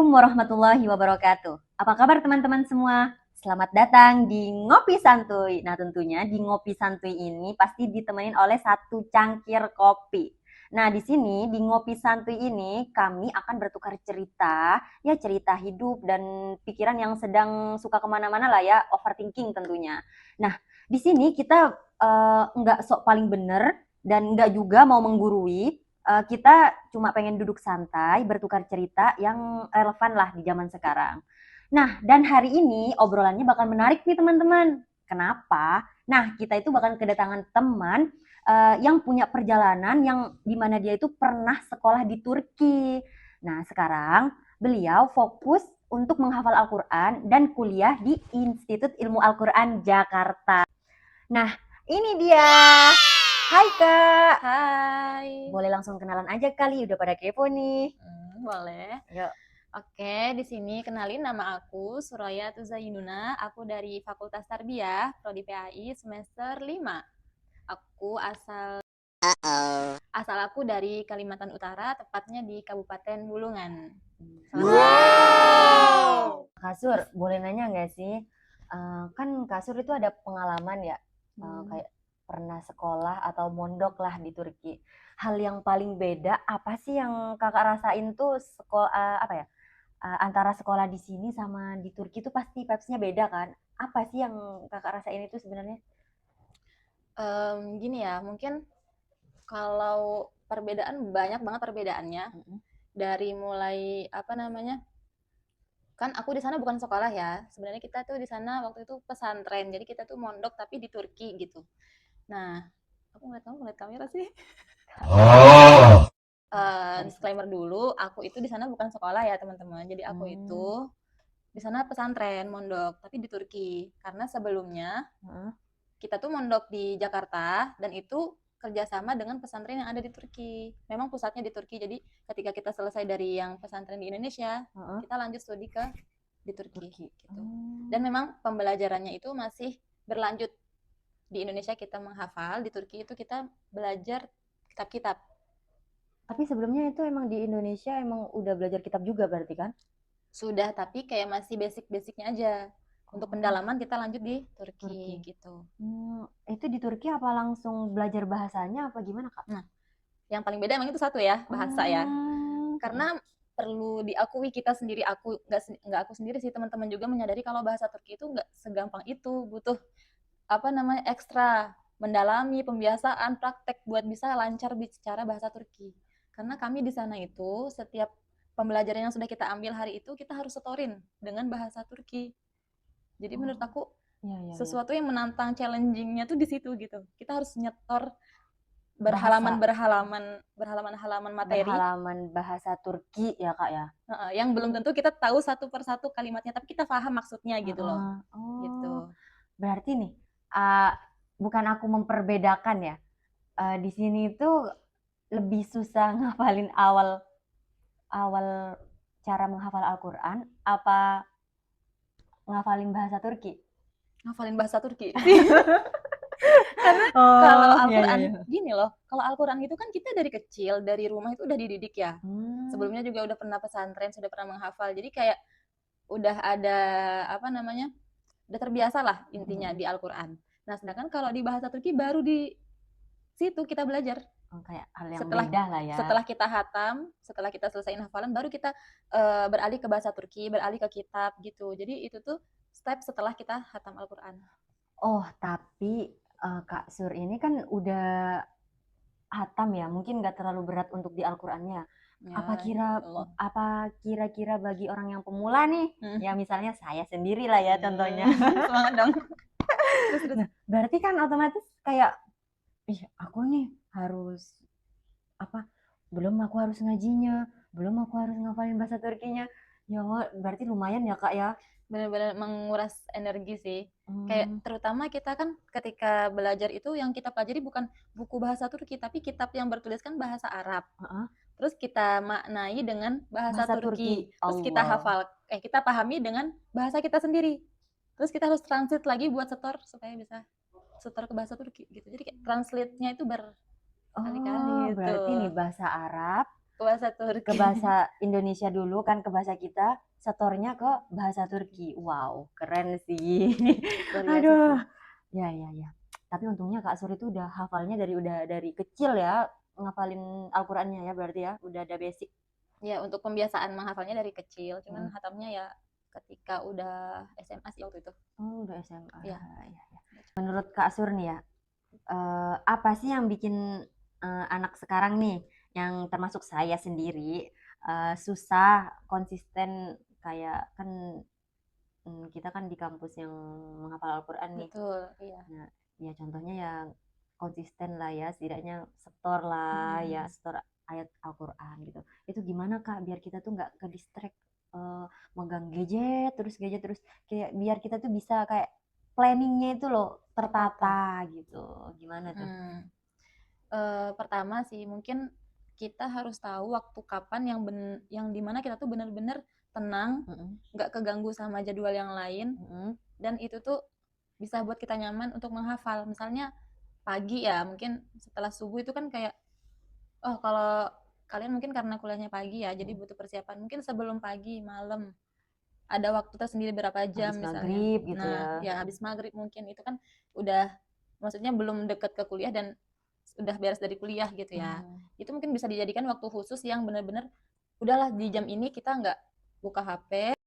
Assalamualaikum warahmatullahi wabarakatuh. Apa kabar teman-teman semua? Selamat datang di Ngopi Santuy. Nah, tentunya di Ngopi Santuy ini pasti ditemenin oleh satu cangkir kopi. Nah, di sini di Ngopi Santuy ini kami akan bertukar cerita, ya cerita hidup dan pikiran yang sedang suka kemana-mana lah ya, overthinking tentunya. Nah, di sini kita nggak sok paling bener dan nggak juga mau menggurui. Kita cuma pengen duduk santai, bertukar cerita yang relevan lah di zaman sekarang. Nah, dan hari ini obrolannya bakal menarik nih teman-teman. Kenapa? Nah, kita itu bakal kedatangan teman yang punya perjalanan yang dimana dia itu pernah sekolah di Turki. Nah, sekarang beliau fokus untuk menghafal Al-Quran dan kuliah di Institut Ilmu Al-Quran Jakarta. Nah, ini dia. Hai Kak. Hai. Boleh langsung kenalan aja kali, udah pada kepo nih. Boleh. Yuk. Oke, di sini kenalin nama aku Suraya Tuzainuna. Aku dari Fakultas Tarbiyah, Prodi PAI semester 5. Aku asal aku dari Kalimantan Utara, tepatnya di Kabupaten Bulungan. Wow. Kak Sur, boleh nanya nggak sih? Kan Kak Sur itu ada pengalaman ya, kayak pernah sekolah atau mondok lah di Turki. Hal yang paling beda apa sih yang kakak rasain tuh sekolah apa ya? Antara sekolah di sini sama di Turki itu pasti vibes-nya beda kan? Apa sih yang kakak rasain itu sebenarnya? Gini ya, mungkin kalau perbedaan banyak banget perbedaannya. Dari mulai kan aku di sana bukan sekolah ya. Sebenarnya kita tuh di sana waktu itu pesantren. Jadi kita tuh mondok tapi di Turki gitu. Nah, aku ngeliat kamera sih. Disclaimer dulu, aku itu di sana bukan sekolah ya teman-teman. Jadi aku itu di sana pesantren mondok tapi di Turki. Karena sebelumnya kita tuh mondok di Jakarta dan itu kerjasama dengan pesantren yang ada di Turki. Memang pusatnya di Turki. Jadi ketika kita selesai dari yang pesantren di Indonesia, kita lanjut studi ke di Turki gitu. Dan memang pembelajarannya itu masih berlanjut. Di Indonesia kita menghafal, di Turki itu kita belajar kitab-kitab. Tapi sebelumnya itu emang di Indonesia emang udah belajar kitab juga berarti kan? Sudah, tapi kayak masih basic-basicnya aja. Untuk pendalaman kita lanjut di Turki. Gitu. Itu di Turki apa langsung belajar bahasanya apa gimana Kak? Nah, yang paling beda emang itu satu ya, bahasa ya. Karena perlu diakui kita sendiri, nggak aku sendiri sih, teman-teman juga menyadari kalau bahasa Turki itu nggak segampang itu, butuh ekstra mendalami pembiasaan praktek buat bisa lancar bicara bahasa Turki. Karena kami di sana itu setiap pembelajaran yang sudah kita ambil hari itu kita harus setorin dengan bahasa Turki. Jadi menurut aku sesuatu yang menantang, challengingnya tuh di situ gitu. Kita harus nyetor berhalaman materi, berhalaman bahasa Turki ya Kak ya. yang belum tentu kita tahu satu persatu kalimatnya, tapi kita paham maksudnya gitu loh. Gitu. Berarti nih bukan aku memperbedakan ya. Di sini tuh lebih susah ngafalin awal cara menghafal Al-Quran apa ngafalin bahasa Turki? Ngafalin bahasa Turki. Karena kalau Al-Quran gini loh, kalau Al-Quran itu kan kita dari kecil, dari rumah itu udah dididik ya. Sebelumnya juga udah pernah pesantren, sudah pernah menghafal. Jadi kayak udah ada udah terbiasa lah intinya di Al-Quran. Nah, sedangkan kalau di bahasa Turki baru di situ kita belajar. Kayak hal yang beda lah ya. Setelah kita hatam, setelah kita selesaiin hafalan, baru kita beralih ke bahasa Turki, beralih ke kitab gitu. Jadi itu tuh step setelah kita hatam Al-Quran. Oh, tapi Kak Sur ini kan udah hatam ya, mungkin nggak terlalu berat untuk di Al-Qurannya. Ya, apa kira-kira bagi orang yang pemula nih, ya misalnya saya sendiri lah ya contohnya. Semangat dong. Nah, berarti kan otomatis kayak, aku nih harus belum aku harus ngajinya, belum aku harus ngafalin bahasa Turkinya. Ya berarti lumayan ya Kak ya. Benar-benar menguras energi sih. Kayak terutama kita kan ketika belajar itu yang kita pelajari bukan buku bahasa Turki, tapi kitab yang bertuliskan bahasa Arab. Terus kita maknai dengan bahasa Turki. Terus kita hafal, kita pahami dengan bahasa kita sendiri. Terus kita harus translate lagi buat setor supaya bisa setor ke bahasa Turki gitu. Jadi kayak translate-nya itu berkali-kali gitu. Berarti nih bahasa Arab, ke bahasa ke Turki. bahasa Indonesia dulu kan, ke bahasa kita, setornya ke bahasa Turki. Wow, keren sih. Luar biasa sih. Aduh. Ya, ya, ya. Tapi untungnya Kak Sur itu udah hafalnya dari kecil ya, ngafalin Al-Qur'annya ya berarti ya, udah ada basic. Ya untuk pembiasaan menghafalnya dari kecil, cuman Hmm. hatamnya ya ketika udah SMA sih waktu itu. Oh, udah SMA. Ya. Ya, ya. Menurut Kak Sur nih ya, apa sih yang bikin anak sekarang nih, yang termasuk saya sendiri, susah konsisten kayak kan kita kan di kampus yang menghafal Al-Quran nih. Betul, iya. Nah, ya contohnya ya konsisten lah ya, setidaknya setor lah ya, setor ayat Al-Quran gitu. Itu gimana Kak biar kita tuh nggak ke distract megang gadget terus kayak biar kita tuh bisa kayak planningnya itu loh tertata gitu. Gimana tuh? Pertama sih mungkin kita harus tahu waktu kapan yang dimana kita tuh benar-benar tenang, nggak keganggu sama jadwal yang lain, dan itu tuh bisa buat kita nyaman untuk menghafal. Misalnya pagi ya, mungkin setelah subuh itu kan kayak, oh kalau kalian mungkin karena kuliahnya pagi ya, jadi butuh persiapan. Mungkin sebelum pagi, malam, ada waktu tersendiri berapa jam Habis misalnya. maghrib gitu Nah, ya. ya habis maghrib mungkin itu kan udah, maksudnya belum deket ke kuliah dan udah beres dari kuliah gitu ya. Itu mungkin bisa dijadikan waktu khusus yang benar-benar udahlah di jam ini kita nggak buka HP,